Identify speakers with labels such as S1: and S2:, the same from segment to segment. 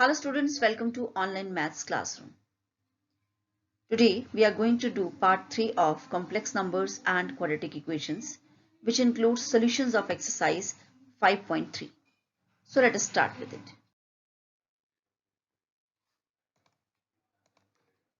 S1: Hello students, welcome to online maths classroom. Today we are going to do part 3 of complex numbers and quadratic equations, which includes solutions of exercise 5.3. So let us start with it.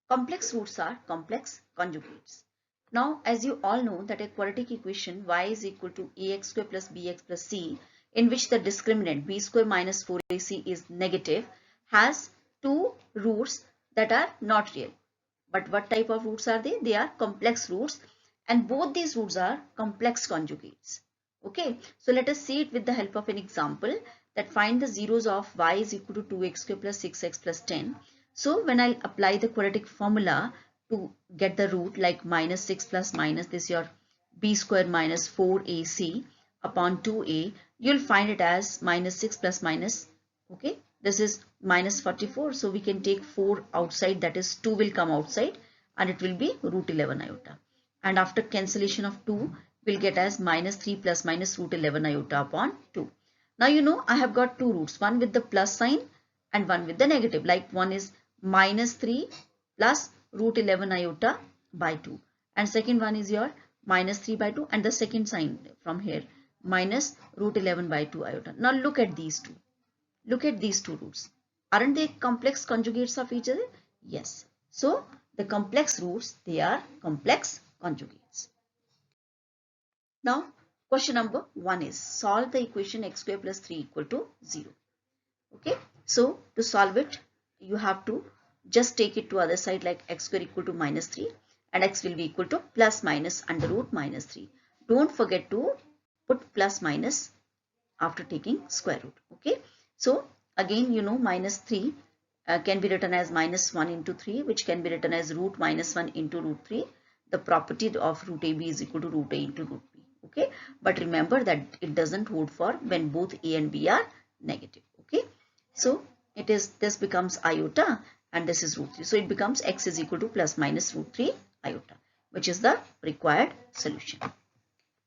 S1: Complex roots are complex conjugates. Now as you all know that a quadratic equation y is equal to ax square plus bx plus c, in which the discriminant b square minus 4ac is negative, has two roots that are not real. But what type of roots are they? They are complex roots, and both these roots are complex conjugates. Okay, so let us see it with the help of an example, that find the zeros of y is equal to 2x square plus 6x plus 10. So when I apply the quadratic formula to get the root, like minus 6 plus minus this your b square minus 4ac upon 2a, you'll find it as minus 6 plus minus, okay, this is minus 44, so we can take 4 outside, that is 2 will come outside and it will be root 11 iota, and after cancellation of 2 we'll get as minus 3 plus minus root 11 iota upon 2. Now you know I have got two roots, one with the plus sign and one with the negative, like one is minus 3 plus root 11 iota by 2, and second one is your minus 3 by 2, and the second sign from here minus root 11 by 2 iota. Now look at these two. Look at these two roots. Aren't they complex conjugates of each other? Yes. So the complex roots, they are complex conjugates. Now question number 1 is solve the equation x square plus 3 equal to 0. Okay. So to solve it, you have to just take it to other side, like x square equal to minus 3 and x will be equal to plus minus under root minus 3. Don't forget to put plus minus after taking square root. Okay. So again, you know, minus 3 can be written as minus 1 into 3, which can be written as root minus 1 into root 3. The property of root ab is equal to root a into root b. Okay. But remember that it doesn't hold for when both a and b are negative. Okay. So it is, this becomes iota and this is root 3. So it becomes x is equal to plus minus root 3 iota, which is the required solution.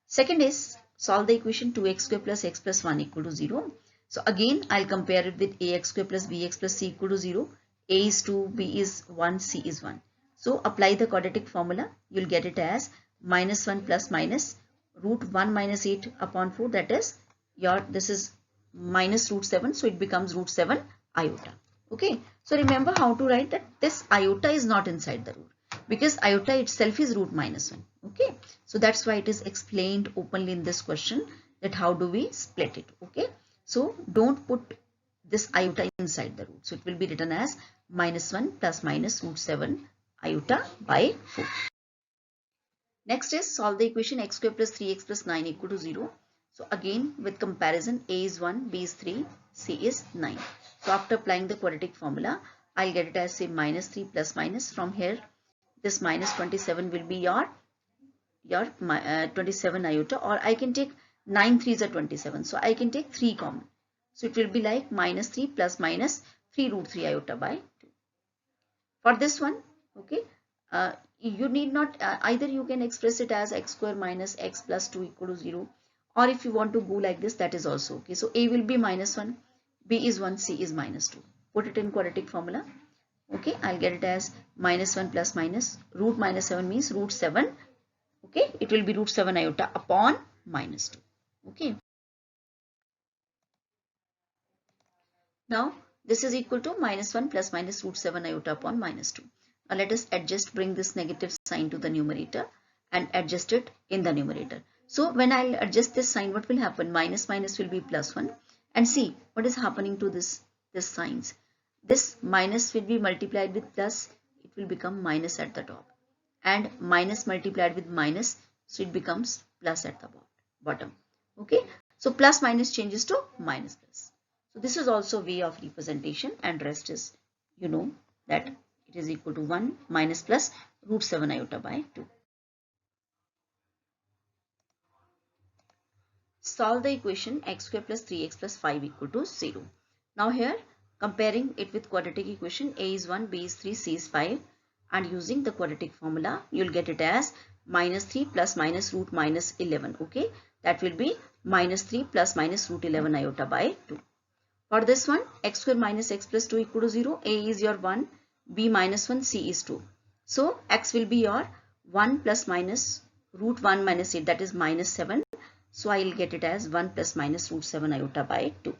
S1: Second is solve the equation 2x square plus x plus 1 equal to 0. So again, I'll compare it with ax square plus bx plus c equal to 0. A is 2, b is 1, c is 1. So apply the quadratic formula. You'll get it as minus 1 plus minus root 1 minus 8 upon 4. That is your, this is minus root 7. So it becomes root 7 iota. Okay. So remember how to write that this iota is not inside the root, because iota itself is root minus 1. Okay. So that's why it is explained openly in this question that how do we split it. Okay. So don't put this iota inside the root. So it will be written as minus 1 plus minus root 7 iota by 4. Next is solve the equation x square plus 3x plus 9 equal to 0. So again with comparison, a is 1, b is 3, c is 9. So after applying the quadratic formula, I'll get it as say minus 3 plus minus, from here this minus 27 will be your 27 iota, or I can take 9 3s are 27. So I can take 3 common. So it will be like minus 3 plus minus 3 root 3 iota by 2. For this one, okay, you need not, either you can express it as x square minus x plus 2 equal to 0, or if you want to go like this, that is also okay. So a will be minus 1, b is 1, c is minus 2. Put it in quadratic formula. Okay, I'll get it as minus 1 plus minus root minus 7 means root 7. Okay, it will be root 7 iota upon minus 2. Okay. Now this is equal to minus 1 plus minus root 7 iota upon minus 2. Now let us adjust, bring this negative sign to the numerator and adjust it in the numerator. So when I'll adjust this sign, what will happen? Minus minus will be plus 1, and see what is happening to this signs. This minus will be multiplied with plus, it will become minus at the top, and minus multiplied with minus, so it becomes plus at the bottom. Okay, so plus minus changes to minus plus. So this is also way of representation, and rest is, you know, that it is equal to 1 minus plus root 7 iota by 2. Solve the equation x square plus 3x plus 5 equal to 0. Now here comparing it with quadratic equation, a is 1, b is 3, c is 5, and using the quadratic formula, you'll get it as minus 3 plus minus root minus 11. Okay, that will be minus 3 plus minus root 11 iota by 2. For this one, x square minus x plus 2 equal to 0. A is your 1, b minus 1, c is 2. So x will be your 1 plus minus root 1 minus 8, that is minus 7. So I will get it as 1 plus minus root 7 iota by 2.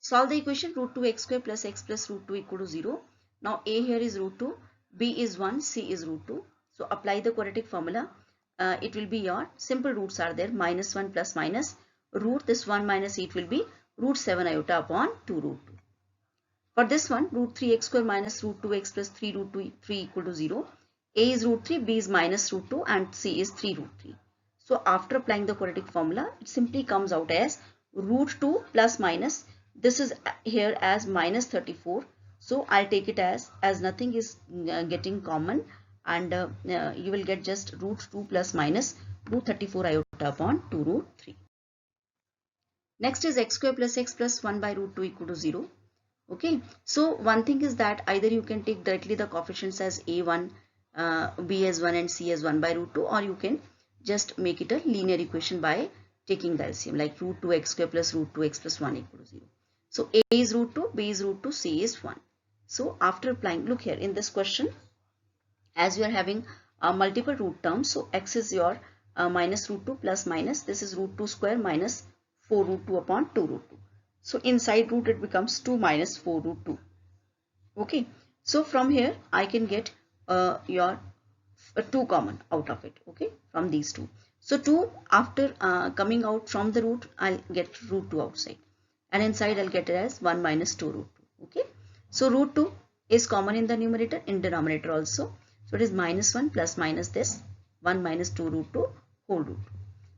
S1: Solve the equation root 2 x square plus x plus root 2 equal to 0. Now a here is root 2, b is 1, c is root 2. So apply the quadratic formula. It will be your simple roots are there, minus 1 plus minus root this 1 minus 8 will be root 7 iota upon 2 root 2. For this one, root 3x square minus root 2x plus 3 root 3 equal to 0. A is root 3, b is minus root 2 and c is 3 root 3. So after applying the quadratic formula, it simply comes out as root 2 plus minus. This is here as minus 34. So I'll take it as nothing is getting common, and you will get just root 2 plus minus root 34 iota upon 2 root 3. Next is x square plus x plus 1 by root 2 equal to 0. Okay, so one thing is that either you can take directly the coefficients as a1, b as 1 and c as 1 by root 2, or you can just make it a linear equation by taking the LCM, like root 2x square plus root 2x plus 1 equal to 0. So a is root 2, b is root 2, c is 1. So after applying, look here in this question, as you are having multiple root terms, so x is your minus root 2 plus minus, this is root 2 square minus 4 root 2 upon 2 root 2. So inside root it becomes 2 minus 4 root 2. Okay, so from here I can get your 2 common out of it, okay, from these two. So 2 after coming out from the root, I'll get root 2 outside, and inside I'll get it as 1 minus 2 root 2. Okay, so root 2 is common in the numerator, in denominator also. So it is minus 1 plus minus this 1 minus 2 root 2 whole root 2.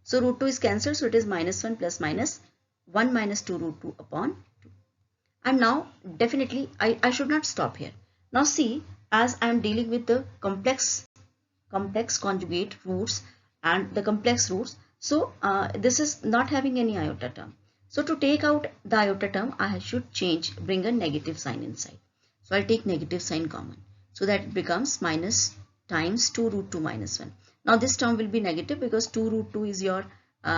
S1: So root 2 is cancelled, so it is minus 1 plus minus 1 minus 2 root 2 upon 2. And now definitely I should not stop here. Now see, as I am dealing with the complex conjugate roots and the complex roots, so this is not having any iota term. So to take out the iota term, I should bring a negative sign inside. So I'll take negative sign common, so that it becomes minus times 2 root 2 minus 1. Now this term will be negative because 2 root 2 is your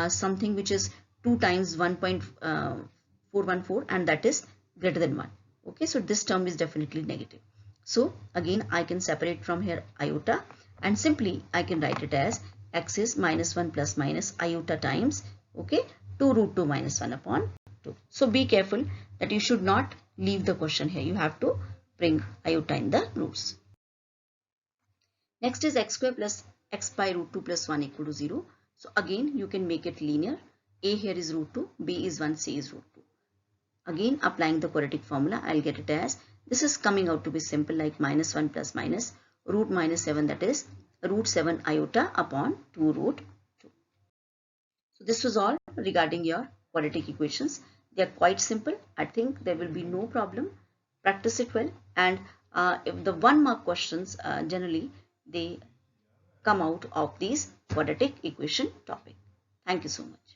S1: something which is 2 times 1.414, and that is greater than 1. Okay, so this term is definitely negative. So again I can separate from here iota, and simply I can write it as x is minus 1 plus minus iota times, okay, 2 root 2 minus 1 upon 2. So be careful that you should not leave the question here. You have to bring iota in the roots. Next is x square plus x by root 2 plus 1 equal to 0. So again you can make it linear. A here is root 2, b is 1, c is root 2. Again applying the quadratic formula, I'll get it as, this is coming out to be simple, like minus 1 plus minus root minus 7, that is root 7 iota upon 2 root 2. So this was all regarding your quadratic equations. They are quite simple. I think there will be no problem. Practice it well, and if the 1 mark questions generally they come out of these quadratic equation topic. Thank you so much.